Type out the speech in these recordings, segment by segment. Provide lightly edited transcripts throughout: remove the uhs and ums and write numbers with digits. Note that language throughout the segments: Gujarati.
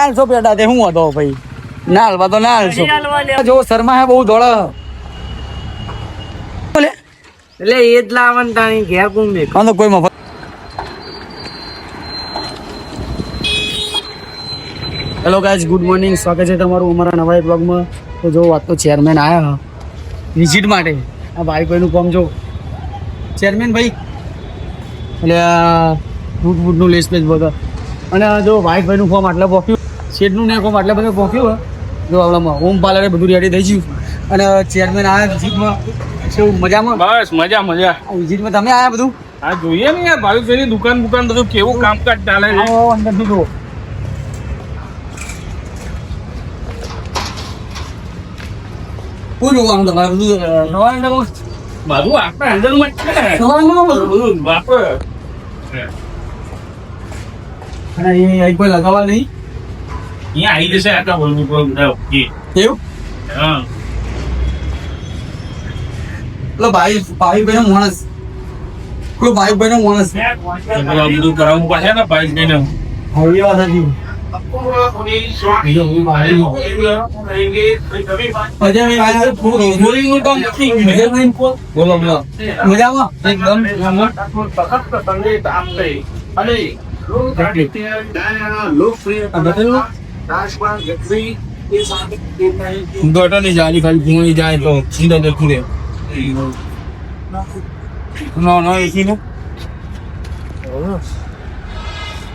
હાલશો પેટા તે શું હતો ભાઈ ના હાલવા તો ના હાલશો જો શર્મા હે બહુ દોડા બોલે એટલે એ જ લાવન તાણી ઘેર કોણ મેં તો કોઈ મફત હેલો ગાઈઝ ગુડ મોર્નિંગ સ્વાગત છે તમારું અમારા નવા બ્લોગમાં તો જો વાત તો ચેરમેન આવ્યા વિઝિટ માટે આ ભાઈ કોઈનું કામ જો ચેરમેન ભાઈ એટલે ફૂટનું લેસ પેજ બધા અને જો વાઈટ ભાઈનું ફોર્મ આટલા પોક્યું શેડનું ને ફોર્મ આટલા બધા પોક્યું જો આપણામાં હોમ પાર્લરે બધું રેડી થઈ ગયું અને ચેરમેન આવ્યા વિઝિટમાં કેવું મજામાં બસ મજા વિઝિટમાં તમે આવ્યા બધું આ જોઈએ ને યાર ભાવિકભાઈની દુકાન બધું કેવું કામકાજ ચાલે છે અંદરથી જુઓ પૂરું આમ તમારે બધું બધું આપણા હેન્ડલમાં જ છે બધું બાપરે અને એ કોઈ લગાવવા નહીં અહીંયા આવી જશે આટલા બોલવું બધા ઓકે એવું હા પેલો ભાઈ ભાઈનો માણસ પેલો ભાઈ ભાઈનો માણસ બધું કરાવવું પડશે ને ભાવિકભાઈને હવે વાત હતી મજામાં એકદમ જાલી ખાલી ભૂણી જાય તો સીધા જતું રહે ના એસી નું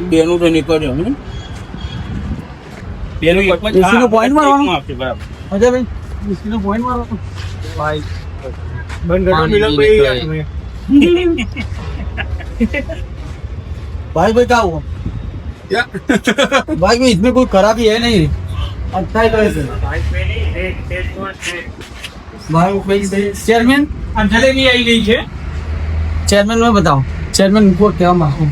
બેનું તો નીકળ્યો બેનું એસી નો પોઈન્ટ મારવાનો આપશે બરાબર મજા ભાઈ એસી નો પોઈન્ટ મારવાનો ભાઈ भाई भाई क्या हुआ भाई भाई इसमें कोई खराबी है नहीं अच्छा है तो ऐसे भाई चेयरमैन જલેબી આવી ગઈ છે चेयरमैन में बताओ चेयरमैन को क्या मांगो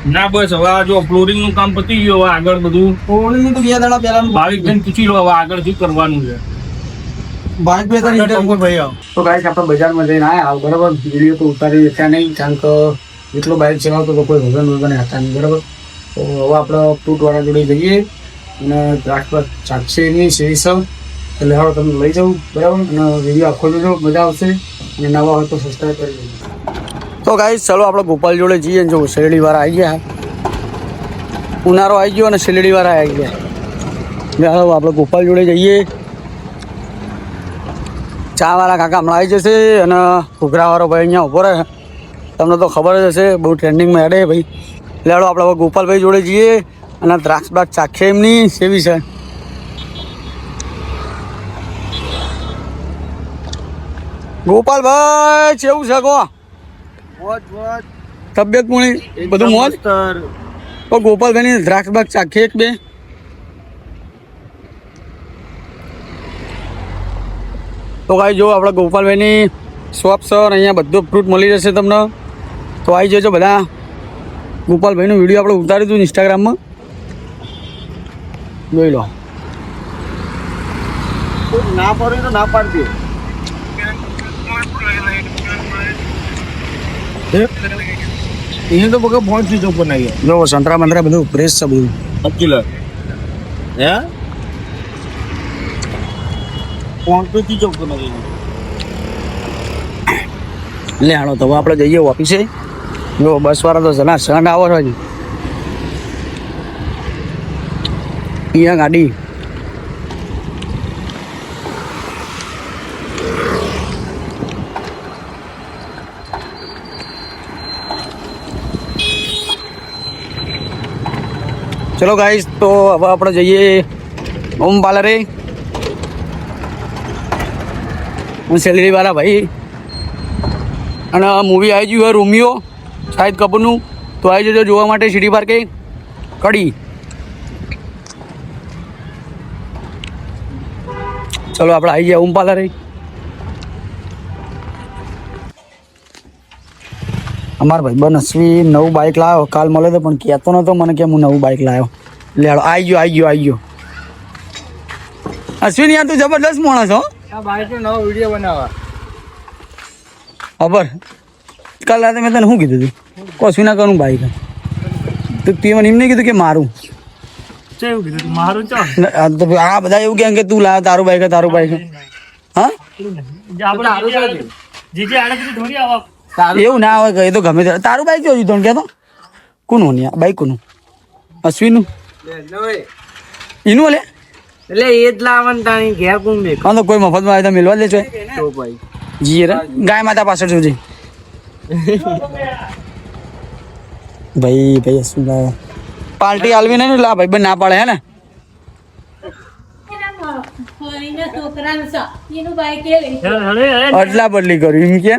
ના બસ હવે આ જો ફ્લોરિંગ નું કામ પતી ગયું હવે આગળ બધું ઓલી તો ગયા દાડા પહેલા ભાવિકભાઈને પૂછી લો હવે આગળ શું કરવાનું છે ભાઈ બે તો ઇન્ટરવ્યુ ભાઈ તો ગાઈસ આપણે બજારમાં જઈને આયા બરાબર વિડીયો તો ઉતારી શક્યા નહીં કારણ કે એટલો બાઇક ચલાવતો તો કોઈ વગર હતા નહીં બરાબર તો હવે આપણે ફ્રૂટવાળા જોડે જઈએ અને દ્રાક્ષ ચાખશે એમની શેરી સૌ એટલે હવે તમે લઈ જાઉં બરાબર અને વિડીયો આખો જોજો મજા આવશે અને નવા હોય તો સબસ્ક્રાઈબ કરી દેજો તો ગાઈસ ચાલો આપણે ગોપાલ જોડે જઈએ જો શેરડીવાળા આવી ગયા ઉનાળો આવી ગયો અને શેરડીવાળા આવી ગયા ચાલો આપણે ગોપાલ જોડે જઈએ ચાવાળા કાકા હમણાં આવી જશે અને ઘૂઘરાવાળો ભાઈ અહીંયા ઊભો રહે તમને તો ખબર જ હશે બહુ ટ્રેન્ડિંગમાં હેડે ભાઈ લેડો આપણે હવે ગોપાલભાઈ જોડે જઈએ અને દ્રાક્ષ બાગ ચાખે એમની સેવી છે ગોપાલભાઈ કેવું છે કહો તબિયત પૂણી બધું મોજ તો ગોપાલભાઈની દ્રાક્ષ બાગ ચાખે એક બે તો કાંઈ જો આપણે ગોપાલભાઈની શોપ છે અને અહીંયા બધું ફ્રૂટ મળી જશે તમને તો આવી જજો બધા ગોપાલભાઈનો વિડીયો આપણે ઉતાર્યું હતું ઇન્સ્ટાગ્રામમાં જોઈ લો ના પડે તો ના પાડતી અહીંયા તો બગા પહોંચી જો પણ આવી જો સંતરા મંતરા બધું ફ્રેશ છે બધું અકીલા હે પહોંચતી ચોક બનાવી લે હાલો તો આપણે જઈએ ઓફિસે જો બસવાળા તો જણા સણ આવો છો અહીંયા ગાડી ચલો ગાઈસ તો હવે આપણે જઈએ હોમ પાર્લરે સેલરીવાળા ભાઈ અને મૂવી આવી ગયું હોય રોમિયો શાહિદ કપૂરનું તો આવી જજો જોવા માટે સિટી પાર્કે કડી ચલો આપણે આવી ગયા હોમ પાર્લરે અમારા ભાઈ બન અશ્વી નવું બાઇક લાવ્યો કાલ મળ્યો તો પણ કહેતો નહોતો મને કે હું નવું બાઇક લાવ્યો લેડો આવી ગયો અશ્વિન યાર તું જબરદસ્ત માણસ હો આ બાઈક નો નવો વિડીયો બનાવવા ખબર કાલ રાતે મેં તને શું કીધું હતું કશું ના કરું બાઈક તો તે મને એમ નહીં કીધું કે મારું આ તો આ બધા એવું કહે કે તું લાવ તારું બાઈક હા એવું ના હોય કે એ તો ગમે તે તારું બાઈક જોયું તો કે તો કોનું ને બાઈક કોનું અશ્વિનનું એનું લે એટલે એ જ લાવવાનું તાણી ઘેર કોણ બે હા તો કોઈ મફતમાં આવે તો મિલવા દે છે તો ભાઈ જી રે ગાય માતા પાછળ જોજે ભાઈ શું લાવે પાર્ટી આલવી નહીં લા ભાઈ ના પાડે હે ને અદલા બદલી કર્યું એમ કે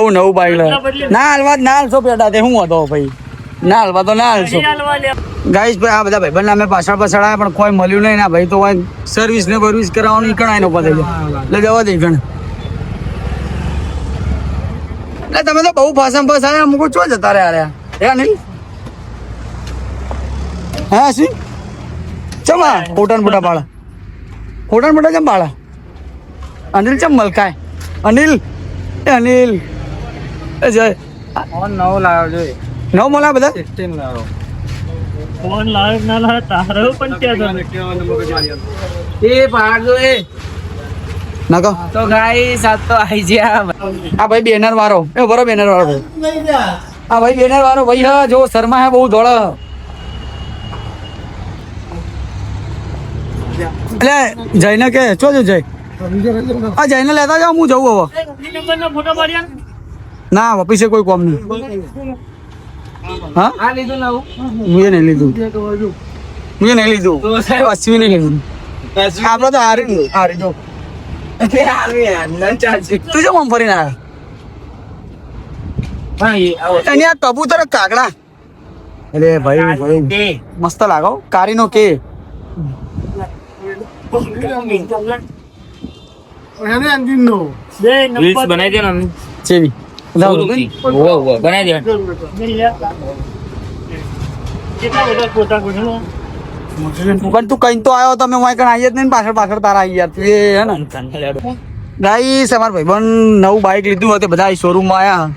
નવું બાઈક ના હાલવા ના હાલશો પેટા તે શું હતો ભાઈ ના હાલવા તો ના હાલશો ગાઈસ ભાઈ આ બધા ભાઈ બંને અમે પાછળ આવ્યા પણ કોઈ મળ્યું નહીં ના ભાઈ તો સર્વિસ ને બર્વિસ કરાવવાનું કણાય નો પતે એટલે જવા દે ગણ એટલે તમે તો બહુ ફાસમ ફાસ આવ્યા અમુક ચો જતા રહ્યા હે નહીં હા શું ચમા ફોટન મોટા બાળા ફોટન મોટા ચમ બાળા અનિલ ચમ મલકાય અનિલ એ જય નવો લાવ્યો જોઈએ નવ મળ્યા બધા 16 લાવ્યો એ ભાગો એ નાખો તો ગાઈ સાત તો આઈ ગયા આ ભાઈ બેનર વાળો એ બરો બેનર વાળો આ ભાઈ બેનર વાળો ભાઈ હા જો શર્મા હે બહુ ધોળો એટલે જઈને કે ચો જો જય આ જઈને લેતા જાવ હું જવું હવે ના ઓફિસે કોઈ કોમ નહીં હા આ લીધું નવું મેં નહીં લીધું અશ્વિન નહીં લીધું આપડે તો હારી જો તું જો આમ ફરીને આવ્યો આ કબૂતર કાગડા અરે ભાઈ મસ્ત લાગો કારીનો કે બનાવી દે ને ચેવી બનાવી દે પણ તું કઈ તો આવ્યો તમે હું કઈ આવી જ નહીં પાછળ તારા આવી યાર તું એ હે ને ગાઈસ અમાર ભાઈબંધ નવું બાઈક લીધું હતું બધા શોરૂમમાં આવ્યા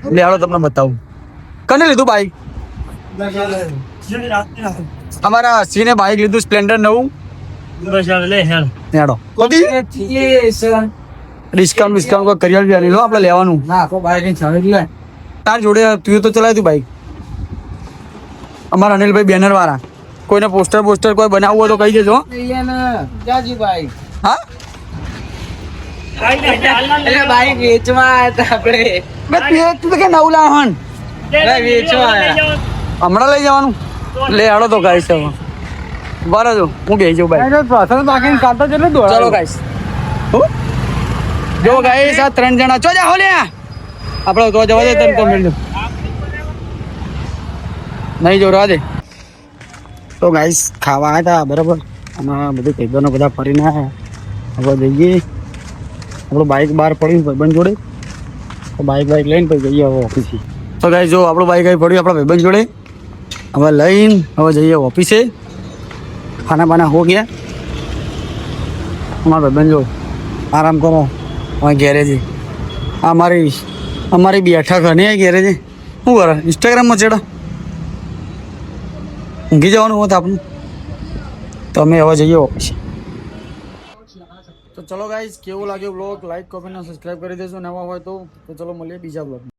એટલે હાલો તમને બતાવું કને લીધું બાઈક અમારા સિંહને બાઈક લીધું સ્પ્લેન્ડર નવું હેડો ડિસ્કાઉન્ટ કોઈ કરિયર બી લો આપણે લેવાનું ના કો બાઈક ચાલે તાર જોડે તું તો ચલાય તું બાઈક અમારા અનિલભાઈ બેનર વાળા કોઈને પોસ્ટર કોઈ બનાવવું હોય તો કહી દેજો જાજી બાઈક હા એટલે બાઈક વેચવા આવ્યા આપણે તું તો કે નવું લાવવાનું વેચવા આવ્યા હમણાં લઈ જવાનું લે હાલો તો ગાઈસ હવે બરાબર જો હું બેસી જાઉં બાઈક ચલો ગાઈસ જો ગાઈસ આ 3 જણા ચો જા હો લે આપણે તો જવા દે તને તો મિલ નહીં જો રવા દે તો ગાઈસ ખાવા આવ્યા હતા બરાબર અને બધું ભાઈબંધો બધા ફરીને આવ્યા હવે જઈએ આપણું બાઈક બહાર પડ્યું ભાઈબંધ જોડે તો બાઈક લઈને પછી જઈએ હવે ઓફિસે તો ગાઈસ જો આપણું બાઈક પડ્યું આપણા ભાઈબંધ જોડે હવે લઈને હવે જઈએ ઓફિસે ખાના બાના હો ગયા અમારા ભાઈબંધ જો આરામ કરો અમારે ગેરેજે અમારી બેઠક હને ગેરેજે શું કરે ઇન્સ્ટાગ્રામમાં ચેડા ઊંઘી જવાનું હોત આપણું તો અમે હવે જઈએ ઓફિસે તો ચલો ગાઈસ કેવું લાગ્યું બ્લોગ લાઈક કોમેન્ટ અને સબસ્ક્રાઈબ કરી દેજો નવા હોય તો ચલો મળીએ બીજા બ્લોગમાં